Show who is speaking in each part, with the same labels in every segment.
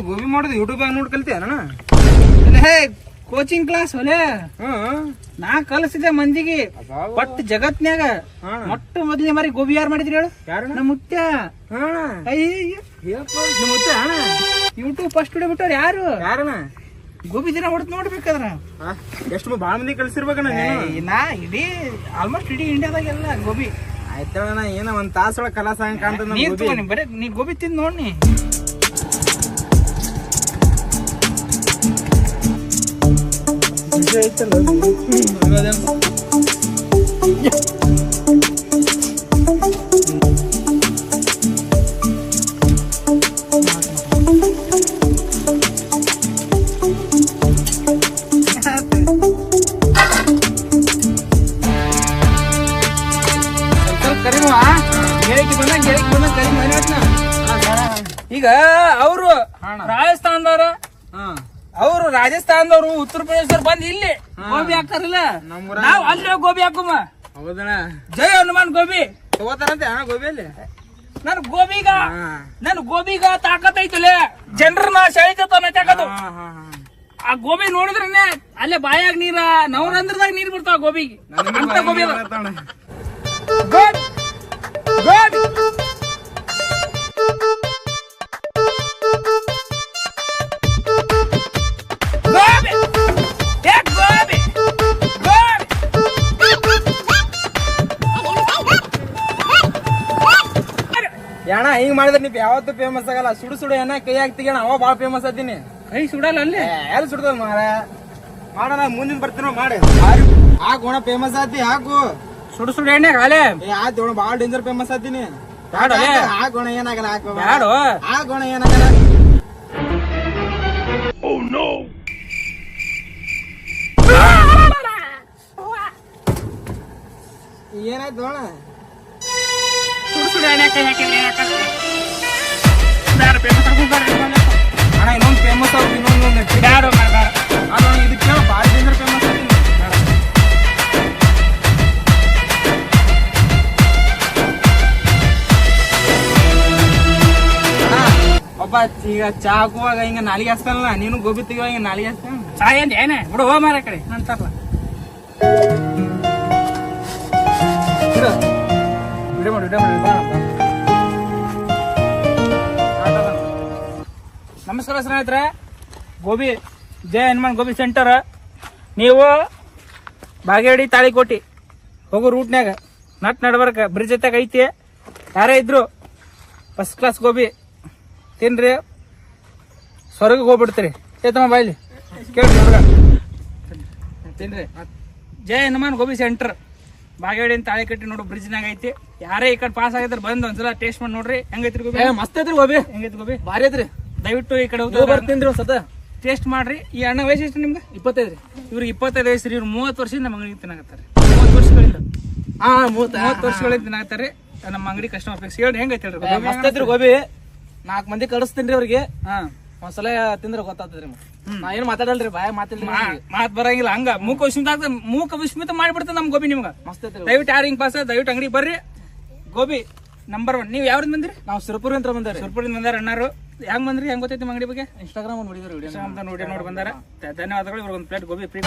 Speaker 1: ಗೋಬಿ ಮಾಡೋದು ಯೂಟ್ಯೂಬ್ ನೋಡಿ ಕಲ್ತಿಯಣ್ಣ?
Speaker 2: ಹೇ coaching class ಒಲೆ ನಾ ಕಲಿಸಿದೆ ಮಂದಿಗೆ ಬಟ್ ಜಗತ್ನ್ಯಾಗ ಮೊಟ್ಟ ಮೊದಲನೇ ಮಾರಿ ಗೋಬಿ ಯಾರು ಮಾಡಿದ್ರಿ ಹೇಳು? ನಮ್ಮ ಮುತ್ಯ. ಯೂಟ್ಯೂಬ್ ಫಸ್ಟ್ ವಿಡಿಯೋ ಬಿಟ್ಟವ್ರು ಯಾರಣ್ಣ? ಗೋಬಿ ದಿನ ಹೊಡೆದ್ ನೋಡ್ಬೇಕಾದ್ರ
Speaker 1: ಎಷ್ಟು ಬಾಳ ಮಂದಿ ಕಲ್ಸಿರ್ಬೇಕಣ್ಣ.
Speaker 2: ನಾ ಇಡೀ ಆಲ್ಮೋಸ್ಟ್ ಇಡೀ ಇಂಡಿಯಾದಾಗೆಲ್ಲ ಗೋಬಿ.
Speaker 1: ಆಯ್ತಣ್ಣ, ಏನ ಒಂದ್ ತಾಸೊಳಗೆ ಕಲಾಸ ಹಂಗ ಕಾಣ್ತದ.
Speaker 2: ಬರೀ ನೀ ಗೋಬಿ ತಿಂದ್ ನೋಡ್ನಿ. ಈಗ ಅವರು ರಾಜಸ್ಥಾನದವ್ರು ಉತ್ತರ ಪ್ರದೇಶದವ್ರು ಬಂದ್ ಇಲ್ಲಿ ಗೋಬಿ ಹಾಕ್ತಾರಲ್ಲ, ನಾವ್ ಅಲ್ಲಿ ಗೋಬಿ ಹಾಕುಮ.
Speaker 1: ಹೌದಣ್ಣ.
Speaker 2: ಜೈ ಹನುಮಾನ್ ಗೋಬಿ
Speaker 1: ತಗೋತಾರಂತೆ ಅಣ್ಣ ಗೋಬಿಯಲ್ಲಿ.
Speaker 2: ನನ್ ಗೋಬಿಗ ತಾಕತ್ ಐತಲೆ, ಜನರನ್ನ ಸೆಳಿತನ ತಾಕತ್ತು. ಆ ಗೋಬಿ ನೋಡಿದ್ರನೆ ಅಲ್ಲೇ ಬಾಯಾಗ ನೀರ ನವರಂಧ್ರದಾಗ ನೀರ್ ಬಿಡ್ತಾವ ಗೋಬಿಗೆ. ಅಂತ ಗೋಬಿ
Speaker 1: ಅಣ್ಣ ಹಿಂಗ್ ಮಾಡಿದ್ರೆ ನೀವ್ ಯಾವತ್ತೂ ಫೇಮಸ್ ಆಗಲ್ಲ. ಸುಡು ಏನ ಕೈ ಹಾಕ್ತಿಗಣ, ಅವ ಬಾಳ ಫೇಮಸ್ ಆತೀನಿ.
Speaker 2: ಕೈ ಸುಡಲ್ಲ ಅಲ್ಲಿ
Speaker 1: ಎಲ್ಲಿ ಸುಡ್ತದ ಮಾಡೋಣ. ಮುಂದಿನ ಬರ್ತೀನೋ ಮಾಡಿ ಹಾಕೋಣ, ಫೇಮಸ್ ಆತಿ ಹಾಕು.
Speaker 2: ಸುಡು ಎಣ್ಣೆ ಕಾಲೇ
Speaker 1: ಆಯ್ತು ಬಾಳ ಡೇಂಜರ್ ಫೇಮಸ್ ಆತೀನಿ. ಹಾಕೋಣ, ಏನಾಗಲ್ಲ ಹಾಕೋಣ, ಏನಾಗಲ್ಲ. ಏನಾಯ್ತು ಅಣ್ಣ? ಅಣ್ಣ ಇನ್ನೊಂದು ಫೇಮಸ್ ಆಗುತ್ತೆ, ಇನ್ನೊಂದು ಇದು ಕೇಳ ಬಾಳ ಡೇಂಜರ್ ಫೇಮಸ್ ಆಗಿ. ಒಬ್ಬ ಈಗ ಚಾ ಹಾಕುವಾಗ ಹಿಂಗ ನಾಲಿಗೆ ಹಚ್ತಾನಲ್ಲ, ನೀನು ಗೋಬಿ ತೆಗಿಯುವಾಗ ಹಿಂಗ ನಾಲಿಗೆ ಹಚ್ತಾನ.
Speaker 2: ಚಾ ಏನೇ ಬಿಡು ಹೋ ಮಾರ ಕಡೆ ಅಂತಾರಲ್ಲ. ನಮಸ್ಕಾರ ಸ್ನೇಹಿತರೆ, ಗೋಬಿ ಜೈ ಹನುಮಾನ್ ಗೋಬಿ ಸೆಂಟರ್. ನೀವು ಬಾಗೇವಾಡಿ ತಾಳಿಕೋಟಿ ಹೋಗೋ ರೂಟ್ನ್ಯಾಗ ನಡ್ಬರ್ಕ ಬ್ರಿಡ್ಜ್ ಹತ್ತಾಗ ಐತಿ. ಯಾರೇ ಇದ್ರು ಫಸ್ಟ್ ಕ್ಲಾಸ್ ಗೋಬಿ ತಿನ್ರಿ, ಸ್ವರ್ಗಕ್ಕೆ ಹೋಗ್ಬಿಡ್ತೀರಿ. ಏತಮ್ಮ ಬಾಯ್ಲಿ ಕೇಳ್ರಿ ಹುಡುಗ ತಿನ್ರಿ. ಜೈ ಹನುಮಾನ್ ಗೋಬಿ ಸೆಂಟರ್ ಬಾಗೇವಾಡಿ ತಾಳಿಕಟ್ಟಿ ನೋಡು ಬ್ರಿಡ್ಜ್ನಾಗ ಐತಿ. ಯಾರೇ ಈ ಕಡೆ ಪಾಸ್ ಆಗಿದ್ರೆ ಬಂದ್ ಒಂದ್ಸಲ ಟೇಸ್ಟ್ ಮಾಡಿ ನೋಡ್ರಿ. ಹೆಂಗೈತ್ರಿ ಗೋಬಿ?
Speaker 1: ಮಸ್ತ್ ಐತ್ರಿ ಗೋಬಿ.
Speaker 2: ಹೆಂಗೈತಿ ಗೋಬಿ?
Speaker 1: ಭಾರಿ ಐತ್ರಿ.
Speaker 2: ದಯವಿಟ್ಟು ಈ ಕಡೆ
Speaker 1: ಬರ್ತೀನಿ ಸತ
Speaker 2: ಟೇಸ್ಟ್ ಮಾಡ್ರಿ. ಈ ಅಣ್ಣ ವಯಸ್ಸು ಎಷ್ಟು ನಿಮ್ಗೆ?
Speaker 1: 25 ರೀ.
Speaker 2: ಇವ್ರಿಗೆ 25 ವಯಸ್ಸು ರೀ. ಇವ್ರು 30 ವರ್ಷದಿಂದ ನಮ್ಮ ಅಂಗಡಿ ತಿನ್ನಾಕತ್ತಾರೆ. 30 ವರ್ಷಗಳಿಂದ 30 ವರ್ಷಗಳಿಂದ ತಿನ್ನಾಕತ್ತಾರೆ ನಮ್ಮ ಅಂಗಡಿ ಕಸ್ಟಮರ್ ಫಿಕ್ಸ್. ಹೇಳಿ ಹೆಂಗೈತಿ ಹೇಳ್ರಿ?
Speaker 1: ಮಸ್ತ್ ಐತ್ರಿ ಗೋಬಿ. 4 ಮಂದಿ ಕಳಿಸ್ತೀನಿ ಅವ್ರಿಗೆ. ಒಂದ್ಸಲ ತಿಂದ್ರೆ ಗೊತ್ತಾಗ್ತದ್ರಿ. ನಾ ಏನ್ ಮಾತಾಡಲ್ರಿ, ಬಾಯ
Speaker 2: ಮಾತ್ ಬರಂಗಿಲ್ಲ. ಹಂಗ ಮೂಕ ವಿಸ್ಮಿತ ಮಾಡಿಬಿಡ್ತದೆ ನಮ್ ಗೋಬಿ ನಿಮ್ಗ.
Speaker 1: ಮಸ್ತ್ ಐತ್ರಿ.
Speaker 2: ದಯವಿಟ್ಟು ಯಾರು ಹಿಂಗ್ ಪಾಸ್ ದಯವಿಟ್ಟು ಅಂಗಡಿ ಬರ್ರಿ. ಗೋಬಿ ನಂಬರ್ 1. ನೀವ್ ಯಾವ್ದು ಬಂದ್ರಿ?
Speaker 1: ನಾವು ಸುರಪುರಿಂದ ಬಂದಾರ.
Speaker 2: ಸುರಪುರಿಂದ ಬಂದಾರ ಅಣ್ಣಾರು. ಹೆಂಗ್ ಬಂದ್ರಿ? ಹೆಂಗ್ ಗೊತ್ತೈತಿ ಅಂಗಡಿ ಬಗ್ಗೆ?
Speaker 1: ಇನ್ಸ್ಟಾಗ್ರಾಮ್
Speaker 2: ನೋಡಿ ಬಂದಾರ. ಧನ್ಯವಾದಗಳು. ಇವ್ರಿಗೆ ಒಂದು ಪ್ಲೇಟ್ ಗೋಬಿ ಫ್ರೀ.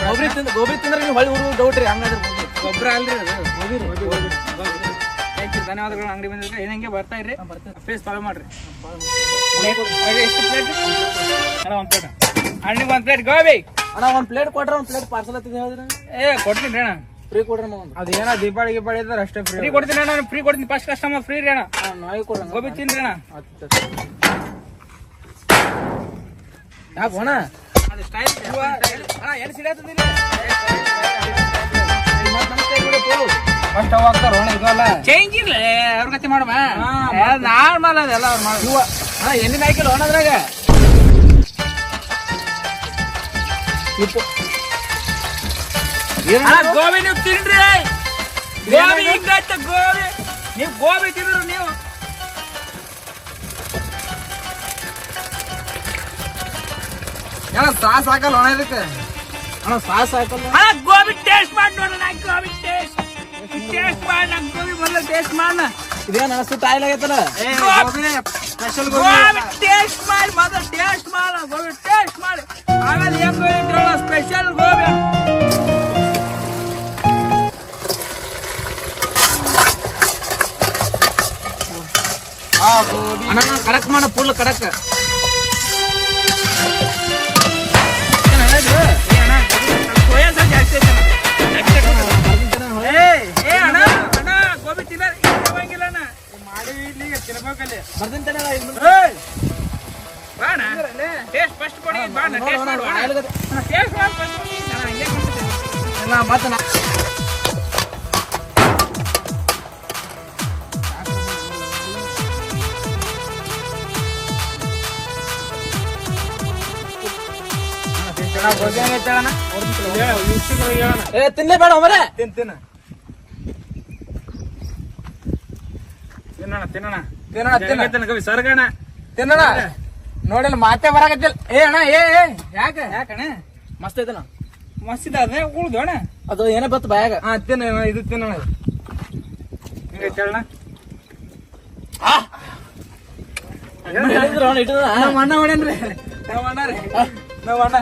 Speaker 1: ಗೋಬಿ ತಿಂದ್ರೆ ನೀವು ಹೊಳ್ಳಿ ಊರು ಡೌಟ್ ರೀ. ಹಂಗಾದ್ರೆ
Speaker 2: ಗೊಬ್ಬರ ಅಲ್ರಿ ಅದು ಗೋಬಿ. ಥ್ಯಾಂಕ್ ಯು, ಧನ್ಯವಾದಗಳು. ಅಂಗಡಿ ಬಂದಿದ್ರೆ ಏನಂಗೆ ಬರ್ತಾ ಇರ್ರಿ, ಫೇಸ್ ಫಾಲೋ ಮಾಡ್ರಿ. ಎಷ್ಟು ಪ್ಲೇಟ್ ಅಣ್ಣ? ಒಂದು ಪ್ಲೇಟ್ ಅಣ್ಣಿಗೆ ಒಂದು ಪ್ಲೇಟ್ ಗೋಬಿ.
Speaker 1: ಅಣ್ಣ ಒಂದು ಪ್ಲೇಟ್ ಕೊಟ್ರೆ ಒಂದು ಪ್ಲೇಟ್ ಪಾರ್ಸಲ್ ಹತ್ತಿದೆ ಹೇಳಿದ್ರೆ
Speaker 2: ಕೊಡ್ತೀನಿ ಅಣ್ಣ.
Speaker 1: ಫ್ರೀ ಕೊಡ್ರಿ. ಅದೇನ ದೀಪಾವಳಿ ಇದ್ದಾರೆ ಅಷ್ಟೇ
Speaker 2: ಫ್ರೀ ಕೊಡ್ತೀನಿ ಅಣ್ಣ. ಫ್ರೀ ಕೊಡ್ತೀನಿ. ಫಸ್ಟ್ ಕಸ್ಟಮರ್ ಫ್ರೀ ರೀ ಅಣ್ಣ.
Speaker 1: ನಾಯಿ ಕೊಡ್ರಿ.
Speaker 2: ಗೋಬಿ ತಿನ್ರಿ ಅಣ್ಣ.
Speaker 1: ಯಾಕೆ ಅಣ್ಣ?
Speaker 2: ಅದು ಸ್ಟೈಲ್ ಅಣ್ಣ. ಏನು ಸಿಡಾತದಿಲ್ಲ
Speaker 1: ಫಸ್ಟ್ ಅವ ಆಗ್ತಾರ ಅಣ್ಣ. ಇದಲ್ಲ
Speaker 2: ಚೇಂಜ್ ಇಲ್ಲ ಅವ್ರ ಕತೆ ಮಾಡುವ ನಾರ್ಮಲ್ ಅದೆಲ್ಲ ಅವ್ರು ಮಾಡುವ.
Speaker 1: ಅಣ್ಣ ಎಣ್ಣೆ ಹಾಕಿಲ್ಲ ಅಣ್ಣ ಅದ್ರಾಗ.
Speaker 2: ಗೋಬಿ ನೀವು ತಿನ್ರಿ. ಗೋಬಿ ಹಿಂಗಾಯ್ತ ಗೋಬಿ. ನೀವು ಗೋಬಿ ತಿಂದ್ರು ನೀವು
Speaker 1: ಸಾಸ್ ಹಾಕಲ್ಲ ಅಣ್ಣ ಇದಕ್ಕೆ. ಅಣ್ಣ ಸಾಸ್ ಹಾಕಲ್ಲ.
Speaker 2: ಗೋಬಿ ಟೇಸ್ಟ್ ಮಾಡಿ ನೋಡೋಣ. ಗೋಬಿ ಟೇಸ್ಟ್ ಮಾಡಿ. ಗೋಬಿ ಮೊದಲು ಟೇಸ್ಟ್ ಮಾಡೋಣ.
Speaker 1: ಇದೇನು ಅಷ್ಟು ತಾಯಿಲ್ ಆಗೈತಲ್ಲ.
Speaker 2: ಸ್ಪೆಷಲ್ ಗೋಬಿ ಟೇಸ್ಟ್ ಮಾಡಿ ಮೊದಲು ಟೇಸ್ಟ್ ಮಾಡ. ಗೋಬಿ ಟೇಸ್ಟ್ ಮಾಡಿ ಆಮೇಲೆ ಹೆಂಗ್ ಸ್ಪೆಷಲ್ ಗೋಬಿ.
Speaker 1: ಅಣ್ಣ ಕಡಕ್ ಮಾಡ ಫುಲ್ ಕಡಕ್.
Speaker 2: ಗೋಬಿ ತಿನ್ನಂಗಿಲ್ಲ ಮಾಡಿ ತಿನ್ಬೇಕಲ್ಲಿ ಟೇಸ್ಟ್ ಫಸ್ಟ್ ಕೊಡಿ
Speaker 1: ಮತ್ತೆ ತಿನ್ಲೇಬೇಡ ಮರೆ
Speaker 2: ತಿನ್ನೋಣ ಸರ್ಗಣ
Speaker 1: ತಿನ್ನೋಣ. ನೋಡಿಲ್ಲ ಮಾತೆ ಬರಾಕತ್ತಿಲ್ಲ. ಏ ಅಣ್ಣ ಏ ಯಾಕೆ
Speaker 2: ಯಾಕಣ್ಣ
Speaker 1: ಮಸ್ತ್ ಐತಣ್ಣ.
Speaker 2: ಮಸ್ತಿದ ಅದೇ ಉಳ್ದು ಅಣ್ಣ
Speaker 1: ಅದು ಏನೇ ಬತ್ತು ಬಾಯಾಗ.
Speaker 2: ತಿನ್ನ ಇದು ತಿನ್ನೋಣ ಹೇಳಣ್ಣ.
Speaker 1: ನಮ್ಮ ಅಣ್ಣ ಮಾಡ್ಯಾನ್ರಿ.
Speaker 2: ನಾವ್ ಅಣ್ಣ ರೀ ನಾವ್ ಅಣ್ಣ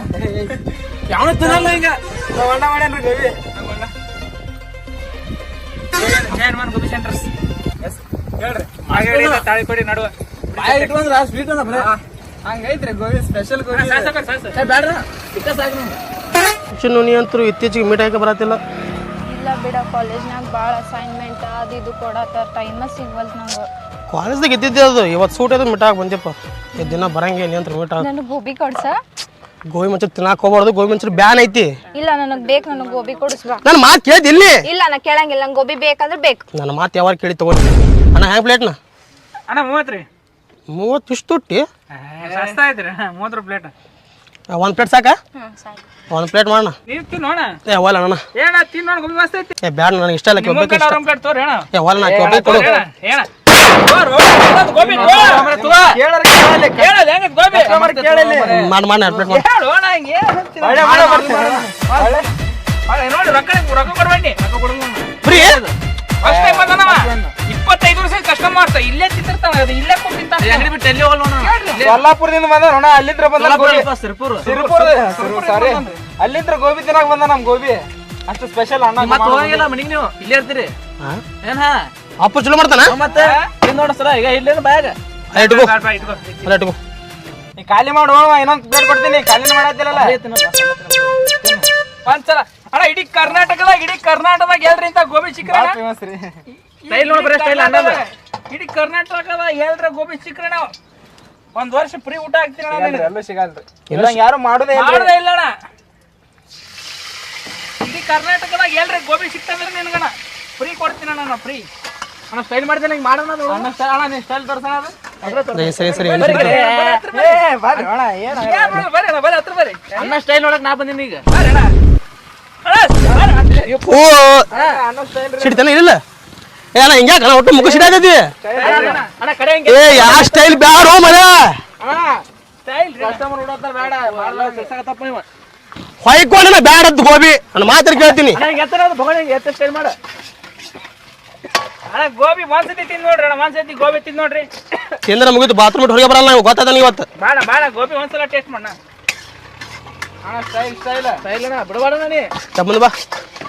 Speaker 1: ಯಾವನು ತಿನ್ನಲ್ಲ ಹಿಂಗ.
Speaker 2: ನಾವ್ ಅಣ್ಣ ಮಾಡ್ಯಾನ್ರಿ ಗೋಬಿ. ನಾವ್ ಅಣ್ಣ ಜಯನ್ ಗೋಬಿ ಸೆಂಟರ್ಸ್ ಹೇಳ್ರಿ ಮಾಗೇಡಿ ತಾಳಿಕೋಡಿ ನಡುವ
Speaker 1: ಬಾಯಾಗ ಇಟ್ಕೊಂಡ್ರ ಸ್ವೀಟ್ ಅದ ಬರೇ.
Speaker 2: ಹಂಗೈತ್ರಿ ಗೋಬಿ ಸ್ಪೆಷಲ್ ಗೋಬಿ.
Speaker 1: ಬ್ಯಾಡ್ರ ಇಟ್ಟ ಸಾಕು ನಮ್ಗೆ.
Speaker 3: ಶಿಕ್ಷಣ ನೀ ಅಂತೂ ಇತ್ತೀಚೆಗೆ ಮೀಟ್ ಹಾಕಿ ಬರತ್ತಿಲ್ಲ.
Speaker 4: ಇಲ್ಲ ಬಿಡ ಕಾಲೇಜ್ನಾಗ ಭಾಳ ಅಸೈನ್ಮೆಂಟ್ ಅದು ಇದು ಕೊಡತ್ತಾರ ಟೈಮ ಸಿಗ್ವಲ್ದು ನಂಗೆ.
Speaker 3: ಕಾಲೇಜ್ದಾಗ ಇದ್ದಿದ್ದೆ ಅದು ಇವತ್ತು ಸೂಟ್ ಅದು ಮೀಟ್ ಹಾಕಿ ಬಂದಿಪ್ಪ. ಈ ದಿನ ಬರಂಗೆ ನೀ ಅಂತ ಮೀಟ್ ಹಾಕಿ
Speaker 4: ನನಗೆ ಗೋಬಿ ಕೊಡ್ಸ.
Speaker 3: ಗೋಬಿ ಮಂಚೂರಿ ತಿನ್ನಾಕ ಹೋಗ್ಬಾರ್ದು. ಗೋಬಿ ಮಂಚೂರಿ ಬ್ಯಾನ್ ಐತಿ.
Speaker 4: ಇಲ್ಲ ನನಗೆ ಬೇಕು, ನನಗೆ ಗೋಬಿ ಕೊಡಿಸ್ಬಾ.
Speaker 3: ನನ್ನ ಮಾತು ಕೇಳಿದ್ ಇಲ್ಲಿ.
Speaker 4: ಇಲ್ಲ ನಾ ಕೇಳಂಗಿಲ್ಲ, ನಂಗೆ ಗೋಬಿ ಬೇಕಂದ್ರೆ ಬೇಕು.
Speaker 3: ನನ್ನ ಮಾತು ಯಾವಾಗ ಕೇಳಿ ತಗೊಂಡು ಅಣ್ಣ ಹ್ಯಾಂಗ್ ಪ್ಲೇಟ್ನ
Speaker 2: ಅಣ್ಣ 30 ರೀ.
Speaker 3: 30 ಇಷ್ಟು ತುಟ್ಟಿ
Speaker 2: ಸಸ್ತಾ ಐತ್ರಿ 30 ಪ್ಲೇಟ್.
Speaker 3: 1 ಪ್ಲೇಟ್ ಸಾಕ?
Speaker 4: ಸಾಕು.
Speaker 3: 1 ಪ್ಲೇಟ್ ಮಾಡೋಣ.
Speaker 2: ನೀವು ತಿನ್ನೋಣ.
Speaker 3: ಏ ಒಲ್ಲ ಅಣ್ಣ.
Speaker 2: ಏನ ತಿನ್ನೋಣ ಗೋಬಿ ಮಸ್ತ್ ಐತಿ.
Speaker 3: ಏ ಬ್ಯಾಡ ನನಗೆ ಇಷ್ಟ ಇಲ್ಲ. ಒಬ್ಬ
Speaker 2: ಪ್ಲೇಟ್ ತೋರಿ ಅಣ್ಣ.
Speaker 3: ಏ ಒಲ್ಲ ನಾ ಒಬ್ಬ ಕೊಡು.
Speaker 2: ಏನ ಗೋಬಿ ಕೇಳಲ್ಲ ಹೆಂಗ ಗೋಬಿ ಕೇಳಲಿ
Speaker 3: ಮಾಡಿ ಮಾಡಿ 2 ಪ್ಲೇಟ್ ಮಾಡಿ.
Speaker 2: ಹೇಳು ಅಣ್ಣ ಹಿಂಗೆ ನೋಡಿ ರೊಕ್ಕ ಕೊಡ್ಬೇಡಿ. ರೊಕ್ಕ ಕೊಡಲ್ಲ
Speaker 3: ಫ್ರೀ
Speaker 2: ಫಸ್ಟ್ ಟೈಮ್ ಬಂದನವ 25 ವರ್ಷ ಕಷ್ಟ ಮಾಡ್ತಾ ಇಲ್ಲೇ ತಿಂತಿರ್ತಾನ. ಅದು ಇಲ್ಲೇ ಕೂತ್ ತಿಂತಾನ.
Speaker 1: ಅಂಗಡಿ ಬಿಟ್ಟು ಎಲ್ಲಿ ಹೋಗಲ್ಲ
Speaker 2: ಕೊಲ್ಲಾಪುರದಿಂದ ಬಂದ ನೋಡ. ಅಲ್ಲಿಂದ್ರ ಬಂದ
Speaker 1: ಸಿರ್ಪುರ್
Speaker 2: ಸಾರಿ ಅಲ್ಲಿಂದ್ರ ಗೋಬಿ ತಿನ್ನಾಕ ಬಂದ ನಮ್ ಗೋಬಿ ಅಷ್ಟು ಸ್ಪೆಷಲ್ ಅಣ್ಣ.
Speaker 1: ಮತ್ತೆ ಹೋಗಂಗಿಲ್ಲ ಮನಿಗ್ ನೀವು ಇಲ್ಲೇ ಇರ್ತೀರಿ ಏನ
Speaker 3: ಅಪ್ಪ ಚಲೋ ಮಾಡ್ತಾನ.
Speaker 1: ಮತ್ತೆ ಏನ್ ನೋಡ ಸರ ಈಗ ಇಲ್ಲೇನು ಬ್ಯಾಗ
Speaker 3: ಇಟ್ಕೋ ಇಟ್ಕೋ.
Speaker 2: ನೀ ಖಾಲಿ ಮಾಡು. ಇನ್ನೊಂದ್ ಪ್ಲೇಟ್ ಕೊಡ್ತೀನಿ. ಖಾಲಿನ ಮಾಡತ್ತಿರಲ್ಲ ಒಂದ್ಸಲ ಅಣ್ಣ. ಇಡೀ ಕರ್ನಾಟಕದಾಗ ಎಲ್ರಿ ಇಂತ ಗೋಬಿ ಚಿಕ್ರ
Speaker 1: ಸ್ಟೈಲ್ ನೋಡ್ಬರ ಸ್ಟೈಲ್ ಅನ್ನದ.
Speaker 2: ಇಡೀ ಕರ್ನಾಟಕದಾಗ ಎಲ್ರ ಗೋಬಿ ಚಿಕ್ರ ನಾವು ಒಂದ್ ವರ್ಷ ಫ್ರೀ ಊಟ ಹಾಕ್ತೀವಿ. ಎಲ್ಲೂ ಸಿಗಲ್ರಿ ಯಾರು ಮಾಡೋದೇ ಇಲ್ಲ ಅಣ್ಣ. ಇಡೀ ಕರ್ನಾಟಕದಾಗ ಎಲ್ರಿ ಗೋಬಿ ಸಿಕ್ತಂದ್ರೆ ನಿನ್ಗಣ ಫ್ರೀ ಕೊಡ್ತೀನಿ ಅಣ್ಣ. ನಾ ಫ್ರೀ
Speaker 1: ಅಣ್ಣ ಸ್ಟೈಲ್ ಮಾಡ್ತೀನಿ ಹಿಂಗ್ ಮಾಡೋಣ.
Speaker 2: ಅಣ್ಣ ನೀ ಸ್ಟೈಲ್ ತೋರ್ಸೋಣ.
Speaker 3: ಸರಿ ಸರಿ
Speaker 2: ಬರ್ರಿ ಹತ್ರ ಬರ್ರಿ.
Speaker 1: ಅಣ್ಣ ಸ್ಟೈಲ್ ನೋಡಕ್ ನಾ ಬಂದಿನಿ ಈಗ.
Speaker 3: ಓ ಸಿಡ್ತಾನೆ ಇಲ್ಲ. ಏ ಅಣ್ಣ ಹಿಂಗ್ಯಾಕ ಅಣ್ಣ ಒಟ್ಟು ಮುಖ ಸಿಡಾಕತಿ.
Speaker 1: ಅಣ್ಣ ಕಡೆ
Speaker 3: ಏ ಯಾವ ಸ್ಟೈಲ್ ಬ್ಯಾಡ ಮರ.
Speaker 1: ಕಸ್ಟಮರ್ ನೋಡತ್ತಾರ ಬೇಡ ತಪ್ಪ ನೀವು
Speaker 3: ಹೊಯ್ಕೊಂಡ ಬ್ಯಾಡದ್ದು ಗೋಬಿ. ನನ್ನ ಮಾತಾಡಿ ಕೇಳ್ತೀನಿ.
Speaker 1: ಎತ್ತರ ಭಗವಾನ್ ಎತ್ತ ಸ್ಟೈಲ್ ಮಾಡ.
Speaker 2: ಅಣ್ಣ ಗೋಬಿ ಒಂದ್ಸತಿ ತಿಂದ್ ನೋಡ್ರಿ ಅಣ್ಣ. ಒಂದ್ಸತಿ ಗೋಬಿ ತಿಂದ್ ನೋಡ್ರಿ.
Speaker 3: ತಿಂದ್ರೆ ಮುಗಿತು. ಬಾತ್ರೂಮ್ ಬಿಟ್ಟು ಹೊರಗೆ ಬರಲ್ಲ. ನಾವು ಗೊತ್ತಾದ ಇವತ್ತು
Speaker 2: ಬಾಳ ಗೋಬಿ ಒಂದ್ಸಲ ಟೇಸ್ಟ್ ಮಾಡೋಣ.
Speaker 1: ಅಣ್ಣ ಸ್ಟೈಲ್ ಅಣ್ಣ ಬಿಡಬೇಡ ನೀ
Speaker 3: ತಮ್ಮಂದು ಬಾ.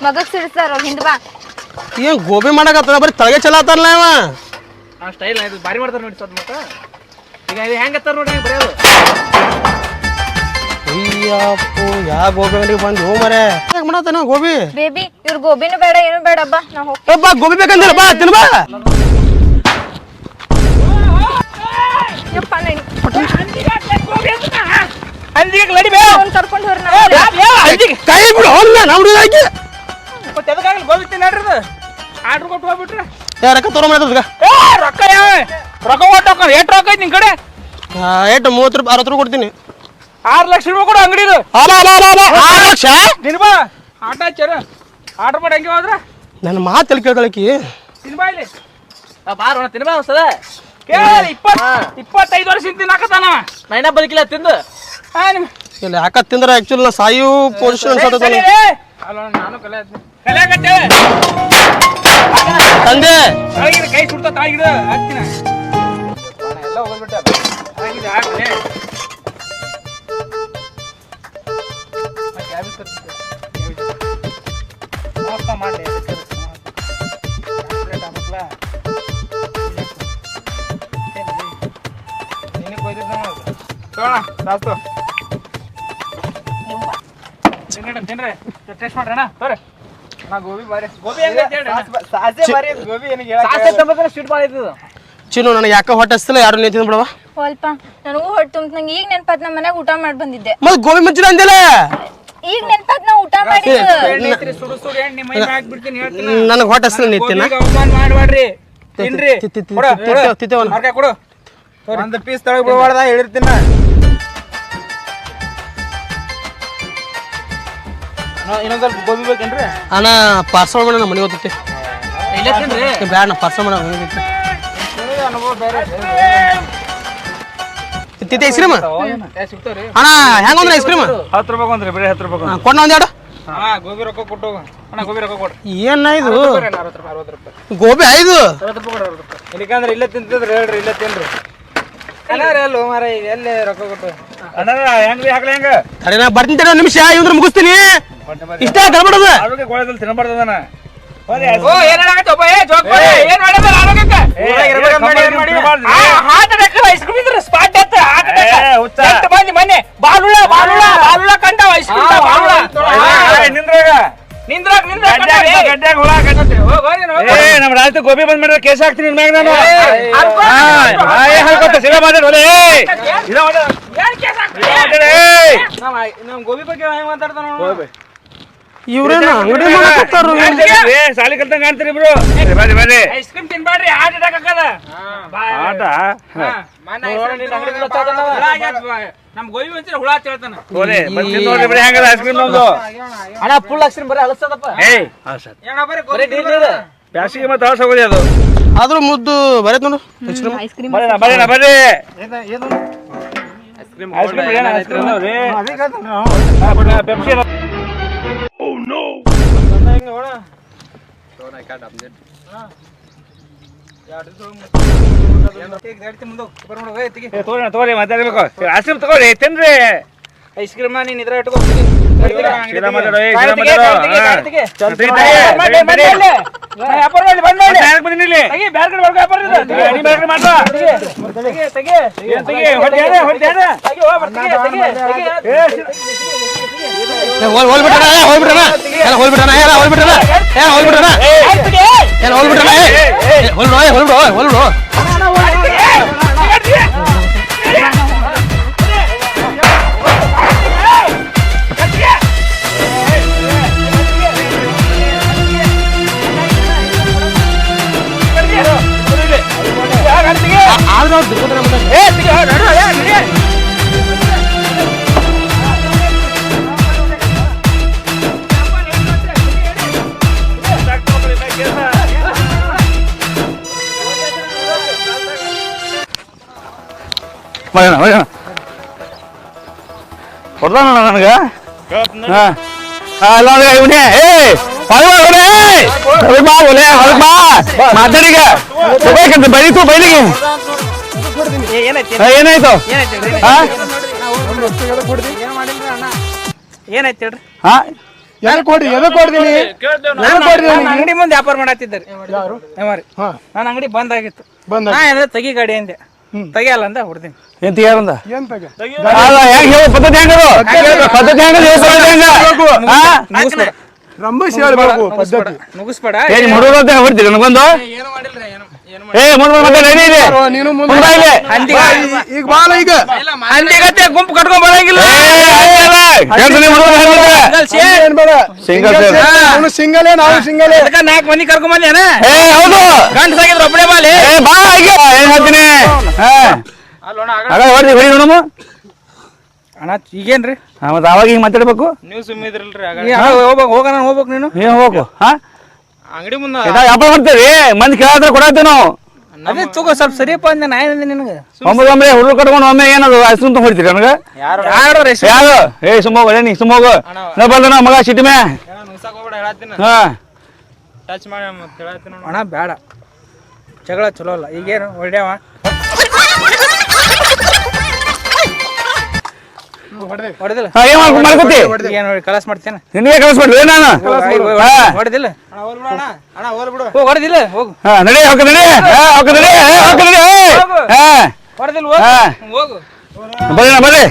Speaker 4: ಮಗಗ್ ಸಿಡಿಸ್ತಾರ ಅವ್ರು ಹಿಂದ್ ಬಾ.
Speaker 3: ಏನ್ ಗೋಬಿ ಮಾಡಕತ್ತ ಬರೀ ತಳಗೆ ಚಲ ಆತಾರಲ್ಲ ಇವ.
Speaker 1: ಆ ಸ್ಟೈಲ್ ಇದು ಭಾರಿ ಮಾಡ್ತಾರ ನೋಡಿ ಸದ್ ಮತ್ತ. ಈಗ ಇದು ಹೆಂಗ್ ಹತ್ತಾರ ನೋಡಿ ಬರೆಯೋದು.
Speaker 3: ಅಯ್ಯಪ್ಪು ಯಾ ಗೋಬಿ ಅಂಗಡಿಗೆ ಬಂದು ಹೋ ಮರೆ ಯಾಕೆ ಮಾಡತ್ತಾನ ಗೋಬಿ.
Speaker 4: ಬೇಬಿ ಇವ್ರ ಗೋಬಿನೂ ಬೇಡ ಏನು ಬೇಡ ಬಾ ನಾ ಹೋಗ್.
Speaker 3: ಬಾ ಗೋಬಿ ಬೇಕಂದಿಲ್ಲ ಬಾ ತಿನ್ ಬಾ.
Speaker 4: ಯಪ್ಪ ನಡಿ
Speaker 2: ಅಂದಿಗೆ ಲಡಿ ಬೇ
Speaker 4: ಅವ್ನ್ ಕರ್ಕೊಂಡ್ ಹೋರ್ ನಾ.
Speaker 3: ಕೈ ಬಿಡು ಹೊಲ್ಲ ನಾವು ಹಾಕಿ
Speaker 2: ಮತ್ತೆ ಎದಕ್ಕಾಗಲಿ ಗೋಬಿ ತಿನ್ನಡ್ರಿ. ಅದು ಆರ್ಡರ್ ಕೊಟ್ಟು ಹೋಗ್ಬಿಟ್ರೆ
Speaker 3: ರೊಕ್ಕ ತಗೊಂಡ್ ಮಾಡ್ತದ.
Speaker 2: ರೊಕ್ಕ ಯಾವ ರೊಕ್ಕ ಕೊಟ್ಟು ಎಷ್ಟು ರೊಕ್ಕ ಐತಿ ನಿನ್ ಕಡೆ?
Speaker 3: ಎಷ್ಟು 30 ರೂಪಾಯಿ 60 ರೂಪಾಯಿ ಕೊಡ್ತೀನಿ.
Speaker 2: 6 ಲಕ್ಷ ರೂಪಾಯಿ ಕೊಡು ಅಂಗಡಿದು.
Speaker 3: 6 ಲಕ್ಷ
Speaker 2: ನಿನ್ ಬಾ ಆಟ ಹಚ್ಚಾರ ಆರ್ಡರ್ ಮಾಡಿ ಹಂಗೆ ಹೋದ್ರ
Speaker 3: ನನ್ನ ಮಾತಲ್ಲಿ ಕೇಳ್ಕೊಳಕಿ.
Speaker 2: ತಿನ್ ಬಾ ಇಲ್ಲಿ
Speaker 1: ಬಾರ ತಿನ್ಬಾ ಸದ
Speaker 2: ಕೇಳಿ 25 ವರ್ಷ ತಿನ್ನಾಕತ್ತಾನವ.
Speaker 1: ನಾ ಇನ್ನ ಬದುಕಿಲ್ಲ ತಿಂದು.
Speaker 3: ಇಲ್ಲ ಯಾಕ ತಿಂದ್ರೆ ಆಕ್ಚುಲಿ ನಾ ಸಾಯು ಪೊಸಿಷನ್
Speaker 2: ನಾನು ಕಲಿಯಾಕತ್ತೇವೆ
Speaker 3: ತಂದೆ
Speaker 2: ತಾಗಿದ ಕೈ ಸುಡ್ತಾ ತಾಗಿದ ಹಾಕ್ತೀನ ಎಲ್ಲ ಹೋಗ್ಬಿಟ್ಟ ಹಾಕ್ಲೆ ಮಾಡಿ ನೀನು ಕೊಯ್ದಿದ್ದ ತಗೋಣ ಸಾಸ್ತು ತಿನ್ರಿ ಟೇಸ್ಟ್ ಮಾಡ್ರಣ್ಣ ಬರ್ರಿ ನಾ ಗೋಬಿ ಬಾರಿ ಗೋಬಿ ಸಾಸೆ ಬಾರಿ ಗೋಬಿ ಏನಿಗೆ ಸ್ವೀಟ್ ಭಾಳ ಇದ್ದದು
Speaker 3: ಚಿನ್ನು ನನಗೆ ಯಾಕೆ ಹೊಟ್ಟೆ ಹಸ್ತಿಲ್ಲ ಯಾರು ನೀ ತಿಂದು ಬಿಡವ
Speaker 4: ಸ್ವಲ್ಪ ನನಗೂ ಹೊಟ್ಟೆ ತುಂಬ ನಂಗೆ ಈಗ ನೆನಪಾತ್ ನಮ್ಮ ಮನ್ಯಾಗ ಊಟ ಮಾಡಿ ಬಂದಿದ್ದೆ
Speaker 3: ಮತ್ತೆ ಗೋಬಿ ಮಂಚೂರಿ ಅಂದಿಲ್ಲ
Speaker 4: ಈಗ ನೆನಪಾತ್ ನಾ ಊಟ ಮಾಡಿದ್ದು
Speaker 2: ಸುಡು ಸುಡು ಎಣ್ಣೆ ಮೈ ಹಾಕ್ಬಿಡ್ತೀನಿ ಹೇಳ್ತೀನಿ
Speaker 3: ನನಗೆ ಹೊಟ್ಟೆ ಹಸ್ತಿಲ್ಲ ನೀ ತಿನ್ನ
Speaker 2: ಅವಮಾನ ಮಾಡ್ಬೇಡ್ರಿ ತಿನ್ರಿ
Speaker 3: ತಿತ್ತೇವನ
Speaker 2: ಮಾರ್ಕ ಕೊಡು ಒಂದು ಪೀಸ್ ತಳಗ್ ಬಿಡಬಾರ್ದ ಹೇಳಿರ್ತೀನಿ ಇನ್ನೊಂದ್ ಸ್ವಲ್ಪ ಗೋಬಿ ಬೇಕೇನ್ರಿ
Speaker 3: ಅಣ್ಣ ಪಾರ್ಸಲ್ ಮಾಡಿ ನಮ್ಮ ಮನೆಗೆ ಹೋಗ್ತೈತಿ
Speaker 1: ಇಲ್ಲೇ ತಿನ್ರಿ
Speaker 3: ಬ್ಯಾಡ ನಾ ಪಾರ್ಸಲ್ ಮಾಡಿ ಮನೆಗೆ ಹೋಗ್ತೈತಿ
Speaker 2: ಅನುಭವ ಬೇರೆ
Speaker 3: ತಿತ್ತೆ ಐಸ್ ಕ್ರೀಮ್
Speaker 2: ಸಿಗ್ತಾವ್ರಿ
Speaker 3: ಅಣ್ಣ ಹೆಂಗ ಒಂದ್ರ ಐಸ್ ಕ್ರೀಮ್
Speaker 2: 10 ರೂಪಾಯಿ ಒಂದ್ರಿ ಬರೀ 10 ರೂಪಾಯಿ
Speaker 3: ಕೊಡ್ನ ಒಂದೆರಡು
Speaker 2: ಹಾ ಗೋಬಿ ರೊಕ್ಕ ಕೊಟ್ಟು ಅಣ್ಣ ಗೋಬಿ ರೊಕ್ಕ ಕೊಡ್ರಿ
Speaker 3: ಏನ ಇದು
Speaker 2: 60 ರೂಪಾಯಿ
Speaker 3: ಗೋಬಿ ಐದು
Speaker 2: 60 ರೂಪಾಯಿ ಕೊಡ್ರಿ 60 ರೂಪಾಯಿ ಇಲ್ಲಿಕಂದ್ರೆ ಇಲ್ಲೇ ತಿಂತಿದ್ರಿ ಹೇಳ್ರಿ ಇಲ್ಲೇ ತಿನ್ರಿ ಅಣ್ಣಾರ ಅಲ್ಲೋ ಮಾರ ಈಗ ಎಲ್ಲಿ ರೊಕ್ಕ ಕೊಟ್ಟು ಅಣ್ಣಾರ ಹೆಂಗ್ರಿ ಹಾಕ್ಲಿ ಹೆಂಗ
Speaker 3: ಅರೆ ನಾ ಬರ್ತೀನಿ ತಡಿ, ಒಂದ್ ನಿಮಿಷ ಇವಂದ್ರ ಮುಗಿಸ್ತೀನಿ ಇಷ್ಟ ಗಡ್ಬಡದ
Speaker 2: ಆರೋಗ್ಯ ಗೋಳದಲ್ಲಿ ತಿನ್ನಬಾರ್ದನ ಓ ಏನ್ ಹೇಳಾಕತ್ತಪ್ಪ ಏ ಜೋಕ್ ಮಾಡಿ ಏನ್ ಮಾಡಿದ್ರ ಆರೋಗ್ಯಕ್ಕೆ ಹಾರ್ಟ್ ಅಟ್ಯಾಕ್ ಐಸ್ ಕ್ರೀಮ್ ಇದ್ರ ಸ್ಪಾಟ್ ಡೆತ್ ಹಾರ್ಟ್ ಅಟ್ಯಾಕ್ ಎಷ್ಟು ಮಂದಿ ಮೊನ್ನೆ ಬಾಲುಳ ಕಂಡ ಐಸ್ ಕ್ರೀಮ್ ಬಾಲುಳ ನಿಂದ್ರಾಗ ಗಡ್ಡ್ಯಾಗ ಹುಳ ಏ ನಮ್ಮ ರಾಜ್ಯದ ಗೋಬಿ ಬಂದ್ ಮಾಡಿದ್ರೆ ಕೇಸ್ ಹಾಕ್ತೀನಿ ಮ್ಯಾಗ ನಾನು ಹೇಳ್ಕೊತ ಸಿಗ ಮಾತಾಡೋಲೆ ನಮ್ ಗೋಬಿ ಬಗ್ಗೆ ಹೆಂಗ್ ಮಾತಾಡ್ತಾನ
Speaker 3: ಇವ್ರೇನ ಅಂಗಡಿ ಮಾಡಕತ್ತಾರು
Speaker 2: ಸಾಲಿ ಕಲ್ತಂಗ ಕಾಣ್ತೀರಿ ಇಬ್ರು ಬರ್ರಿ ಬರ್ರಿ ಐಸ್ ಕ್ರೀಮ್ ತಿನ್ಬೇಡ್ರಿ ಹಾರ್ಟ್ ಅಟ್ಯಾಕ್ ಆಗದ ಆಟ ನಮ್ ಗೋಬಿ ಬಂತಿರ ಹುಳ ಹೇಳ್ತಾನ ನೋಡ್ರಿ ಬರೀ ಹೆಂಗದ ಐಸ್ ಕ್ರೀಮ್ ನಮ್ದು
Speaker 1: ಅಣ್ಣ ಫುಲ್ ಹಾಕ್ಸ್ರಿ ಬರೀ ಅಲಸದಪ್ಪ
Speaker 2: ಬ್ಯಾಸಿಗೆ ಮತ್ತೆ ಹಳಸ ಹೋಗೋದಿ ಅದು
Speaker 3: ಆದ್ರೂ ಮುದ್ದು ಬರತ್ ನೋಡು
Speaker 4: ಐಸ್ ಕ್ರೀಮ್
Speaker 2: ಬರ್ರಿ ಐಸ್ ಕ್ರೀಮ್ ಪೆಪ್ಸಿ ತಗೋರಿ ಮಾತಾಡ್ಬೇಕು ಐಸ್ ಕ್ರೀಮ್ ತಗೋರಿ ತಿನ್ರಿ ಐಸ್ ಕ್ರೀಮ್ ನೀನ್ ಇದ್ರ ಇಟ್ಕೋ ಕೊಡ್ತಾನ ನನಗ ಇವನೇ ಮಾತಾಡಿಗ ಬೈತು ಬೈಲಿಗೆ ಏನಾಯ್ತು ಏನಾಯ್ತು ಹೇಳ್ರಿ ಅಂಗಡಿ ಮುಂದೆ ವ್ಯಾಪಾರ ಮಾಡತ್ತಿದ್ದಾರೆ ನಾನು ಅಂಗಡಿ ಬಂದ್ ಆಗಿತ್ತು ತೆಗಿ ಗಾಡಿ ಅಂದೆ ತೆಗಿಯಲ್ಲ ಅಂದ ಹೊಡ್ತೀನಿ ಏನ್ ತೆಗಿಯಾರಂದ ಪದ್ಧತಿ ಮುಗಿಸ್ಬೇಡ ಹೊಡ್ತೀರಿ ನನಗೊಂದು ಹಂದಿಗತ್ತೆ ಗುಂಪು ಕಟ್ಕೊಂಡ್ ಬರಂಗಿಲ್ಲ
Speaker 3: ಸಿಂಗಲ್ ನಾವು ಸಿಂಗಲ್
Speaker 2: 4 ಮಂದಿ ಕರ್ಕೊಂಡ್ ಬಂದೇನ ಹೌದು ಗಂಟು ಸಾಗಿದ್ರು ಒಬ್ಬಳೆ ಬಾಲಿ ಏನ್ ಹೇಳ್ತೀನಿ ಅಣ್ಣ ಈಗೇನ್ರಿ ಮತ್ತೆ ಅವಾಗ ಹಿಂಗ್ ಮಾತಾಡ್ಬೇಕು ನೀವು ಸುಮ್ಮಿದ್ರಲ್ರಿ ಹೋಗ್ಬೇಕು ನೀನು ಏನ್ ಹೋಗ್ಬೇಕು ಅಂಗಡಿ ಮುಂದೆ ವ್ಯಾಪಾರ ಮಾಡ್ತೇವಿ ಮಂದಿ ಕೇಳಾದ್ರೆ ಕೊಡತ್ತೇವೆ ನಾವು ಅದೇ ತಗೋ ಸ್ವಲ್ಪ ಸರಿಯಪ್ಪ ಅಂದೆ ನಾ ಏನಂದೆ ನಿನಗೆ ಒಮ್ಮೆ ಹುಡುಗ ಕಟ್ಕೊಂಡು ಒಮ್ಮೆ ಏನದು ಐಸ್ ಕ್ರೀಮ್ ಹೊಡಿತೀರಿ ನನಗೆ ಯಾರು ಏ ಸುಮ್ಮೋಗ ನೀ ಸುಮ್ಮೋಗು ನಾ ಬಂದ ನಾ ಮಗ ಸಿಟಿ ಮೇ ಅಣ್ಣ ಬೇಡ ಜಗಳ ಚಲೋ ಅಲ್ಲ ಈಗೇನು ಒಳ್ಳೆಯವ ಹೊಡೆದಿಲ್ಲ
Speaker 3: ಹಾ ಏನ್ ಮಾಡ್ಕೊತಿ
Speaker 2: ಏನ್ ನೋಡಿ ಕಲಾಸ್ ಮಾಡ್ತೇನೆ
Speaker 3: ನಿನಗೆ ಕಳಿಸ್ಬಿಡ್ರಿ ನಾನು
Speaker 2: ಹೊಡೆದಿಲ್ಲ
Speaker 1: ಅಣ್ಣ ಹೋಲ್ ಬಿಡು
Speaker 2: ಹೋಗ್ ಹೊಡೆದಿಲ್ಲ ಹೋಗು
Speaker 3: ಹಾ ನಡಿ ಹೋಗ ನಡಿ ಹೋಗ ನಡಿ ಹೋಗ ನಡಿ ಹಾ
Speaker 2: ಹೊಡೆದಿಲ್ಲ ಹೋಗು
Speaker 3: ಬರ್ರಿ ಬರ್ರಿ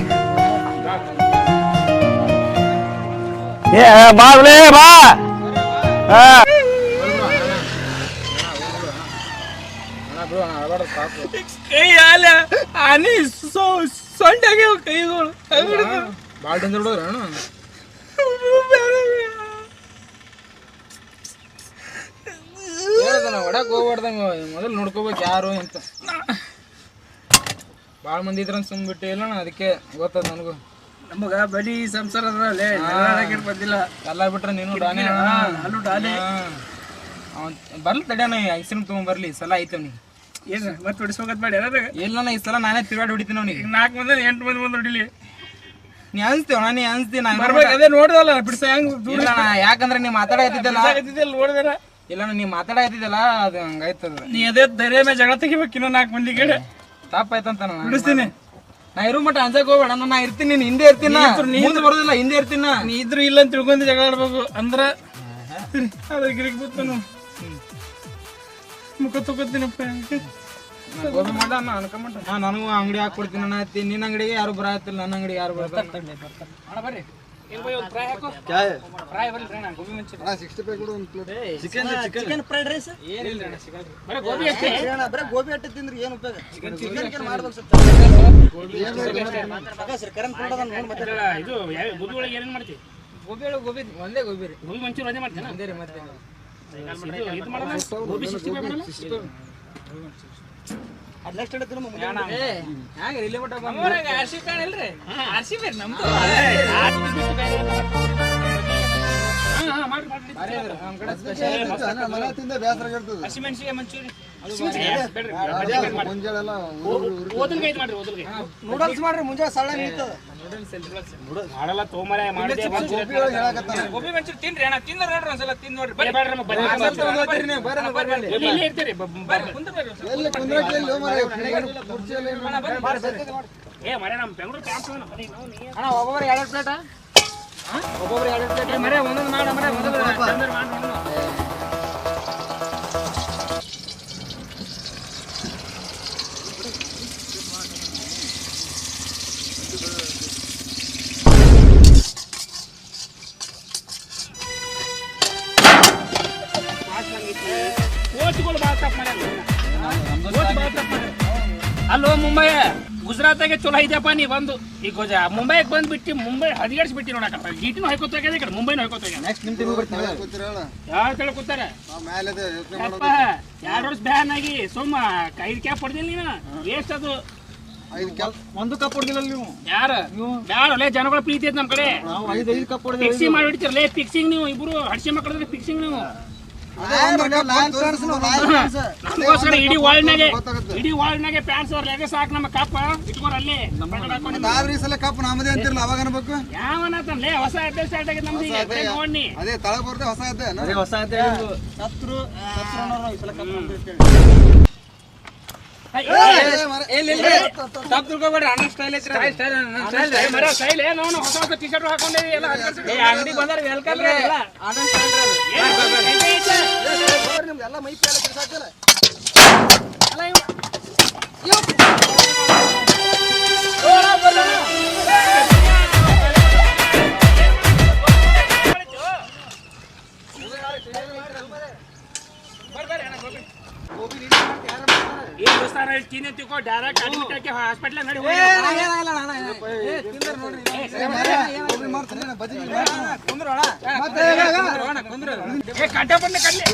Speaker 3: ಏ ಬಾರ್ಲೆ ಬಾ ಹಾ
Speaker 2: ಕೈ ಹಾಲ ಆನಿ ಸೊಂಟಾಗೆ ಕೈಗಳು
Speaker 1: ಭಾಳ ಡೇಂಜರ್ ಹೊಡೋದ್ರ ಅಣ್ಣ ಹೊಡಕ್ ಹೋಗ್ಬಾರ್ದಂಗ ಮೊದಲು ನೋಡ್ಕೋಬೇಕು ಯಾರು ಅಂತ ಭಾಳ ಮಂದಿ ಇದ್ರಂತ ಸುಮ್ಬಿಟ್ಟು ಇಲ್ಲ ಅದಕ್ಕೆ ಗೊತ್ತದ ನನಗೂ
Speaker 2: ನಮಗ ಬರೀ ಸಂಸಾರ ಬಂದಿಲ್ಲ
Speaker 1: ಎಲ್ಲ ಬಿಟ್ರೆ ನೀನು ಡಾನೆ
Speaker 2: ಅಲ್ಲೂ ಡಾಲೆ
Speaker 1: ಬರ್ಲಿ ತಡ್ಯಾನ ಐಸಿನ ತೊಗೊಂಬರ್ಲಿ ಸಲ ಐತೆ ನೀ
Speaker 2: ಏನು ಮತ್ತೆ ಹೊಡಿಸ್ಬೇಕಂತ ಮಾಡಿ
Speaker 1: ಇಲ್ಲ ಈ ಸಲ ನಾನೇ ತಿರುಗಾಡಿ ಹೊಡಿತೀನಿ ಅವ್ನಿಗೆ
Speaker 2: 4 ಮಂದಿ 8 ಮಂದಿ ಬಂದು ಹೊಡಿಲಿ
Speaker 1: ನೀ ಅನ್ಸ್ತೇವ ನೀ ಅನ್ಸ್ತಿ ನಾ
Speaker 2: ಬರ್ಬೇಕು ಅದೇ ನೋಡ್ದಲ್ಲ ಬಿಡ್ಸ ಹೆಂಗ್
Speaker 1: ಇಲ್ಲ ಯಾಕಂದ್ರೆ ನೀ ಮಾತಾಡತ್ತಿದ್ದಲ್ಲ
Speaker 2: ನೋಡಿದಾರ
Speaker 1: ಇಲ್ಲ ನೀ ಮಾತಾಡತ್ತಿದ್ದಲ್ಲ ಅದು ಹಂಗಾಯ್ತದ
Speaker 2: ನೀ ಅದೇ ಧೈರ್ಯ ಮೇಲೆ ಜಗಳ ತೆಗಿಬೇಕು ಇನ್ನೂ 4 ಮಂದಿ ಕಡೆ
Speaker 1: ತಪ್ಪಾಯ್ತಂತ
Speaker 2: ಬಿಡಿಸ್ತೀನಿ
Speaker 1: ನಾ ಇರೋ ಮಟ್ಟ ಅಂಜಕ್ ಹೋಗ್ಬೇಡ ನಾ ಇರ್ತೀನಿ ನೀನ್ ಹಿಂದೆ ಇರ್ತೀನಿ ಮುಂದೆ ಬರೋದಿಲ್ಲ ಹಿಂದೆ ಇರ್ತೀನಿ
Speaker 2: ನೀ ಇದ್ರು ಇಲ್ಲ ಅಂತ ತಿಳ್ಕೊಂಡು ಜಗಳ ಆಡ್ಬೇಕು ಅಂದ್ರ ಅದ್ರ ಗಿರಿಕ್ ಬಿಡ್ತಾನು ಮುಖ ತಗೋತೀನಪ್ಪ
Speaker 1: ಗೋಬಿ ಮಾಡ ನಾ ಅನ್ಕೊಂಬಿಟ್ಟ ನನಗೂ ಅಂಗಡಿ ಹಾಕೊಡ್ತೀನಿ ಅಣ್ಣ ನಿನ್ನ ಅಂಗಡಿಗೆ ಯಾರು ಬರತ್ತಿಲ್ಲ ನನ್ನ ಅಂಗಡಿಗೆ ಯಾರು ಬರ್ತಾರೆ
Speaker 2: ಬರ್ರಿ
Speaker 5: ಚಿಕನ್ ಫ್ರೈಡ್ ರೈಸ್ ಗೋಬಿ ಅಟ್ಟ ತಿಂದ್ರಿ ಏನು ಉಪಯೋಗ ಚಿಕನ್ ಮಾಡ್ಬೇಕು ಕರೆಂಟ್
Speaker 2: ಇದು ಗೋಬಿ ಒಳಗೆ ಏನೇನು ಮಾಡ್ತೀವಿ
Speaker 1: ಗೋಬಿ ಒಂದೇ ಗೋಬಿ ರೀ
Speaker 2: ಗೋಬಿ ಮಂಚೂರಿ ಒಂದೇ ಮಾಡ್ತೇನೆ
Speaker 1: ಒಂದೇ ರೀ ಮತ್ತೆ
Speaker 2: ಇದು ಮಾಡೋಣ ಗೋಬಿ 65 ಮಾಡೋಣ
Speaker 5: ನೆಕ್ಸ್ಟ್
Speaker 1: ಹ್ಯಾಂಗ ಇಲ್ಲಿ ಮಟ್ಟ
Speaker 2: ಆರ್ಸಿ ಪ್ಯಾನ್ ಇಲ್ರಿ ಆರ್ಸಿ ಬೇರೆ ನಮ್ದು ಹಸಿಮೆಣಸಿಗೆ ಮಂಚೂರಿ ಓದಲ್ಗೆ ಇದು ಮಾಡ್ರಿ ಓದಲ್ಗೆ
Speaker 5: ನೂಡಲ್ಸ್ ಮಾಡ್ರಿ ಮುಂಜಾನೆ ಸಣ್ಣ ನಿಲ್ತದ
Speaker 2: ಮಾಡಲ್ಲ ತೋಮರೆ ಮಾಡಿದೆ ಗೋಬಿ ಮಂಚೂರಿ ತಿನ್ರಿ ಅಣ್ಣ ತಿಂದ್ರ ನೋಡ್ರಿ ಒಂದ್ಸಲ ತಿಂದ್ ನೋಡ್ರಿ ಬರ್ರಿ ಇಲ್ಲೇ ಇರ್ತೀರಿ ಏ ಮರೆ ನಮ್ಮ ಬೆಂಗಳೂರು ಕ್ಯಾಂಪ್
Speaker 1: ಅಣ್ಣ ಒಬ್ಬೊಬ್ಬರು 2 ಪ್ಲೇಟ್ ಒಬ್ಬೊಬ್ಬರು 2 ಪ್ಲೇಟ್ ಮರೆ ಒಂದೊಂದು ಮಾಡ ಮರೆ ಒಂದೊಂದು
Speaker 2: ಕೋಚ್ಗಳು ಭಾಳ ತಪ್ಪು ಮಾಡ್ಯಾರ ಅಲ್ಲೋ ಮುಂಬೈ ಗುಜರಾತಾಗೆ ಚಲೋ ಇದೆಯಪ್ಪ ನೀ ಬಂದು ಈಗ ಮುಂಬೈಗೆ ಬಂದ್ಬಿಟ್ಟು ಮುಂಬೈ ಹದಿಗೆಡ್ಸ್ಬಿಟ್ಟು ನೋಡಕ ಜಿಟಿನೂ ಹೊಯ್ಕೋತ ಈ ಕಡೆ ಮುಂಬೈನೂ ಹೊಯ್ಕೋತ
Speaker 1: ನೆಕ್ಸ್ಟ್ ನಿಮ್ಮ ಟೀಮ್ ಬರ್ತೀನಿ
Speaker 2: ಯಾರು ತಿಳ್ಕೊತಾರ 2 ವರ್ಷ ಬ್ಯಾನ್ ಆಗಿ ಸುಮ್ಮ 5 ಕ್ಯಾಪ್ ಹೊಡೆದಿಲ್ಲ ನೀನು ವೇಸ್ಟ್ ಅದು
Speaker 1: ಒಂದು ಕಪ್ ಹೊಡೆದಿಲ್ಲ ನೀವು
Speaker 2: ಯಾರು ಬ್ಯಾಡಲೇ ಜನಗಳ ಪ್ರೀತಿ ಐತೆ ನಮ್ಮ ಕಡೆ
Speaker 1: ನಾವು 5 ಕಪ್ ಹೊಡೆದಿಲ್ಲ
Speaker 2: ಫಿಕ್ಸಿಂಗ್ ಮಾಡಿ ಹೊಡಿತಿರಲೇ ಫಿಕ್ಸಿಂಗ್ ನೀವು ಇಬ್ರು ಹಡ್ಸಿ ಮಕ್ಕಳಿದ್ರೆ ಫಿಕ್ಸಿಂಗ್ ನೀವು ನಮಗೋಸ್ಕರ ಇಡೀ ವರ್ಲ್ಡ್ನಾಗೆ ಪ್ಯಾನ್ಸ್ ಅವ್ರ ಸಾಕು ನಮ್ಮ ಕಪ್ಪ ಇಟ್ಕೋರ ಅಲ್ಲಿ
Speaker 5: ಕಪ್ ನಮ್ಮದೇ ಅಂತಿರಲ್ಲ ಅವಾಗ ಅನ್ಬೇಕು
Speaker 2: ಯಾವನತನ್ಲೇ ಹೊಸ ಅಡ್ಡೆ ಸ್ಟಾರ್ಟ್ ಆಗೈತೆ ನಮ್ದು ಈಗ ನೋಡಿ
Speaker 5: ಅದೇ ತಳ ಬರ್ತದೆ ಹೊಸ ಅದೇ
Speaker 1: ಹೊಸ ಸತ್ರು ಈ ಸಲ ಕಪ್ ತಪ್ಪು ತಿಳ್ಕೊಬೇಡ್ರಿ ಅಣ್ಣ ಸ್ಟೈಲ್ ಐತ್ರಿ
Speaker 2: ಸ್ಟೈಲ್ ಏನೋ ಹೊಸ ಹೊಸ ಟಿ ಶರ್ಟ್ ಹಾಕೊಂಡೇವಿ ಎಲ್ಲ
Speaker 1: ಅಂಗಡಿಗೆ ಬಂದ್ರೆ ವೆಲ್ಕಮ್ ರೀ ಅಣ್ಣ ಸ್ಟೈಲ್
Speaker 5: ಎಲ್ಲ ಮೈ ಪೇಲ ಸಾಕಲ್ಲ
Speaker 2: ಡೈರೆಕ್ಟ್ ಅಡ್ಮಿಟ್ ಆಗಿ ಹಾಸ್ಪಿಟಲ್ ನಡಿ ಕಡ್ಲೆ